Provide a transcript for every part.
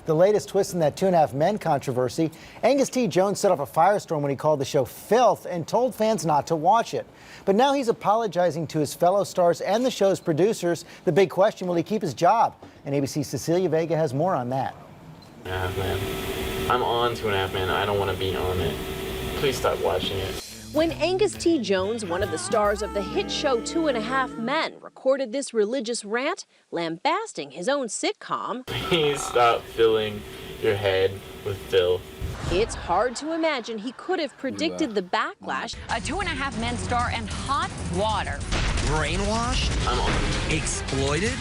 the latest twist in that Two and a Half Men controversy. Angus T. Jones set off a firestorm when he called the show filth and told fans not to watch it. But now he's apologizing to his fellow stars and the show's producers. The big question, will he keep his job? And ABC's Cecilia Vega has more on that. 2.5 Men. I'm on 2.5 Men. I don't want to be on it. Please stop watching it. When Angus T. Jones, one of the stars of the hit show 2.5 Men, recorded this religious rant, lambasting his own sitcom, Please stop filling your head with filth. It's hard to imagine he could have predicted the backlash. A 2.5 Men star and hot water. Brainwashed? I'm on. Exploited?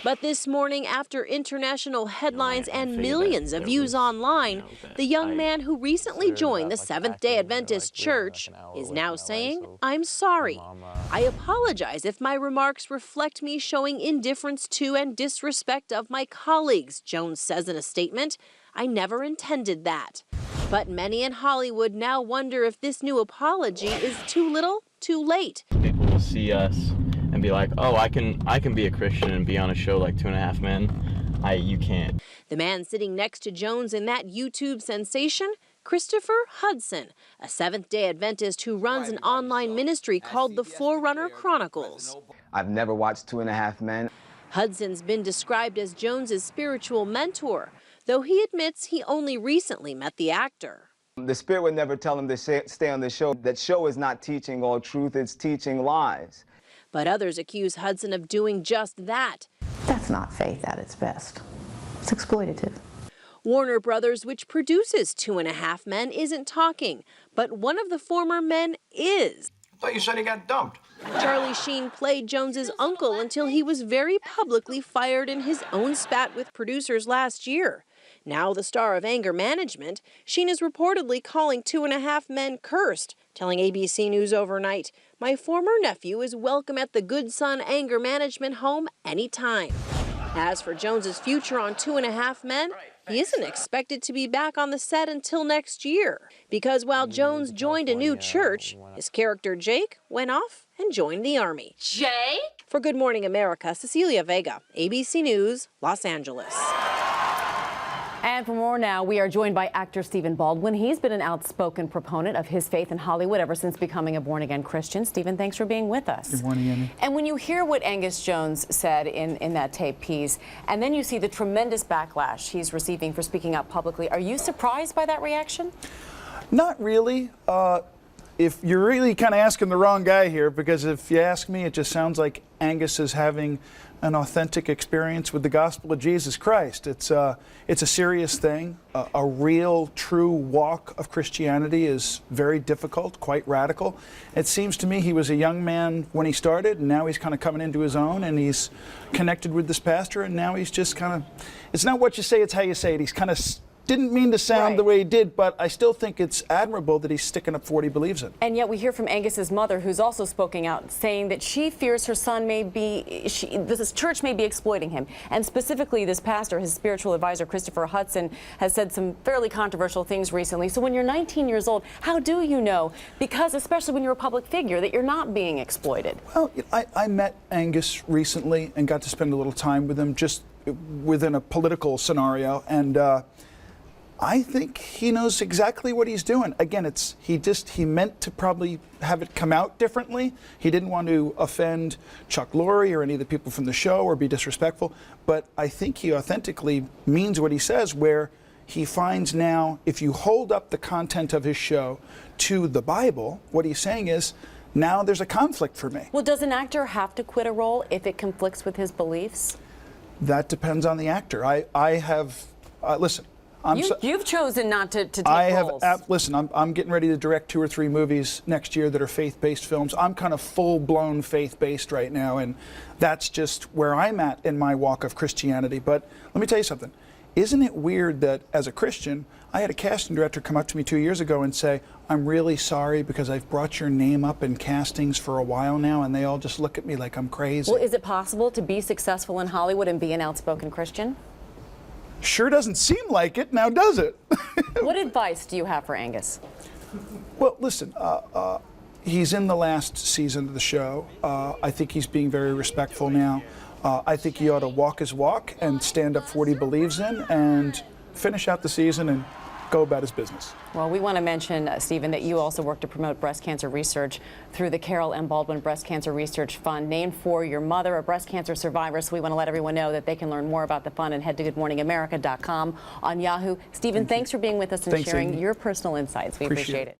But this morning, after international headlines and millions of views online, the young man who recently joined the Seventh-day Adventist Church is now saying, "I'm sorry. I apologize if my remarks reflect me showing indifference to and disrespect of my colleagues," Jones says in a statement. "I never intended that." But many in Hollywood now wonder if this new apology is too little, too late. People will see us and be like, oh, I can be a Christian and be on a show like 2.5 Men. You can't. The man sitting next to Jones in that YouTube sensation, Christopher Hudson, a Seventh-day Adventist who runs an online ministry called the Forerunner Chronicles. I've never watched 2.5 Men. Hudson's been described as Jones's spiritual mentor, though he admits he only recently met the actor. The Spirit would never tell him to stay on the show. That show is not teaching all truth, it's teaching lies. But others accuse Hudson of doing just that. That's not faith at its best. It's exploitative. Warner Brothers, which produces 2.5 Men, isn't talking, but one of the former men is. I thought you said he got dumped. Charlie Sheen played Jones's uncle until he was very publicly fired in his own spat with producers last year. Now the star of Anger Management, Sheen is reportedly calling 2.5 Men cursed, telling ABC News overnight, "My former nephew is welcome at the Good Son Anger Management home anytime." As for Jones's future on 2.5 Men, he isn't expected to be back on the set until next year, because while Jones joined a new church, his character Jake went off and joined the Army. Jake? For Good Morning America, Cecilia Vega, ABC News, Los Angeles. And for more now, we are joined by actor Stephen Baldwin. He's been an outspoken proponent of his faith in Hollywood ever since becoming a born-again Christian. Stephen, thanks for being with us. Good morning, Amy. And when you hear what Angus Jones said in that tape piece, and then you see the tremendous backlash he's receiving for speaking out publicly, are you surprised by that reaction? Not really. If you're really kind of asking the wrong guy here, because if you ask me, it just sounds like Angus is having an authentic experience with the gospel of Jesus Christ. It's a serious thing. A real, true walk of Christianity is very difficult, quite radical. It seems to me he was a young man when he started, and now he's kind of coming into his own, and he's connected with this pastor, and now he's just kind of, it's not what you say, it's how you say it. He's kind of didn't mean to sound the way he did, but I still think it's admirable that he's sticking up for what he believes in. And yet we hear from Angus's mother, who's also spoken out, saying that she fears her son may be, this church may be exploiting him. And specifically, this pastor, his spiritual advisor, Christopher Hudson, has said some fairly controversial things recently. So when you're 19 years old, how do you know? Because especially when you're a public figure, that you're not being exploited. Well, I met Angus recently and got to spend a little time with him just within a political scenario, and I think he knows exactly what he's doing. Again, he meant to probably have it come out differently. He didn't want to offend Chuck Lorre or any of the people from the show or be disrespectful, but I think he authentically means what he says, where he finds now, if you hold up the content of his show to the Bible, what he's saying is, now there's a conflict for me. Well, does an actor have to quit a role if it conflicts with his beliefs? That depends on the actor. Listen, You've chosen not to take roles. Listen, I'm getting ready to direct 2 or 3 movies next year that are faith-based films. I'm kind of full-blown faith-based right now, and that's just where I'm at in my walk of Christianity. But let me tell you something. Isn't it weird that as a Christian, I had a casting director come up to me 2 years ago and say, "I'm really sorry because I've brought your name up in castings for a while now," and they all just look at me like I'm crazy. Well, is it possible to be successful in Hollywood and be an outspoken Christian? Sure doesn't seem like it, now does it? What advice do you have for Angus? Well, listen, he's in the last season of the show. I think he's being very respectful now. I think he ought to walk his walk and stand up for what he believes in and finish out the season and go about his business. Well, we want to mention, Stephen, that you also work to promote breast cancer research through the Carol M. Baldwin Breast Cancer Research Fund, named for your mother, a breast cancer survivor. So we want to let everyone know that they can learn more about the fund and head to goodmorningamerica.com on Yahoo. Stephen, thanks for being with us and sharing your personal insights. We appreciate it.